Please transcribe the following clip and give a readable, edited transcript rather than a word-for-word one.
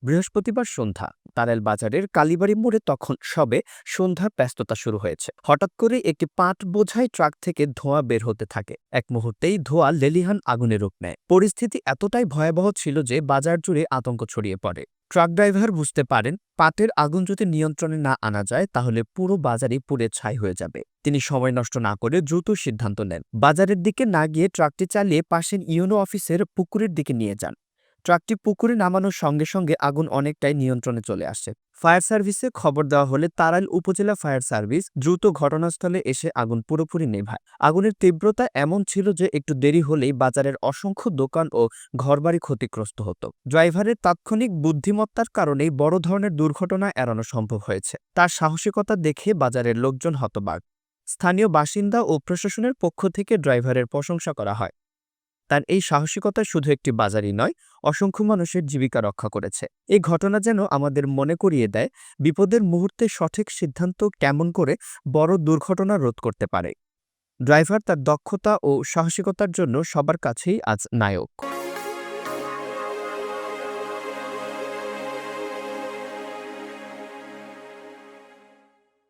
বৃহস্পতিবার সন্ধ্যা তারেল বাজারের কালীবাড়ি মোড়ে তখন সবে সন্ধ্যার ব্যস্ততা শুরু হয়েছে। হঠাৎ করে একটি পাট বোঝাই ট্রাক থেকে ধোঁয়া বের হতে থাকে। এক মুহূর্তেই ধোঁয়া লেলিহান আগুনের রূপ নেয়। পরিস্থিতি এতটাই ভয়াবহ ছিল যে বাজার জুড়ে আতঙ্ক ছড়িয়ে পড়ে। ট্রাক ড্রাইভার বুঝতে পারেন পাটের আগুন যদি নিয়ন্ত্রণে না আনা যায় তাহলে পুরো বাজারই পুড়ে ছাই হয়ে যাবে। তিনি সময় নষ্ট না করে দ্রুত সিদ্ধান্ত নেন। বাজারের দিকে না গিয়ে ট্রাকটি চালিয়ে পাশের ইউনো অফিসের পুকুরের দিকে নিয়ে যান। ট্রাকটি পুকুরে নামানোর সঙ্গে সঙ্গে আগুন অনেকটাই নিয়ন্ত্রণে চলে আসে। ফায়ার সার্ভিসে খবর দেওয়া হলে তাড়াইল উপজেলা ফায়ার সার্ভিস দ্রুত ঘটনাস্থলে এসে আগুন পুরোপুরি নেভায়। আগুনের তীব্রতা এমন ছিল যে একটু দেরি হলেই বাজারের অসংখ্য দোকান ও ঘরবাড়ি ক্ষতিগ্রস্ত হতো। ড্রাইভারের তাৎক্ষণিক বুদ্ধিমত্তার কারণেই বড় ধরনের দুর্ঘটনা এড়ানো সম্ভব হয়েছে। তার সাহসিকতা দেখে বাজারের লোকজন হতবাক। স্থানীয় বাসিন্দা ও প্রশাসনের পক্ষ থেকে ড্রাইভারের প্রশংসা করা হয়। তার এই সাহসিকতা শুধু একটি বাজারই নয়, অসংখ্য মানুষের জীবিকা রক্ষা করেছে। এই ঘটনা যেন আমাদের মনে করিয়ে দেয় বিপদের মুহূর্তে সঠিক সিদ্ধান্ত কেমন করে বড় দুর্ঘটনা রোধ করতে পারে। ড্রাইভার তার দক্ষতা ও সাহসিকতার জন্য সবার কাছেই আজ নায়ক।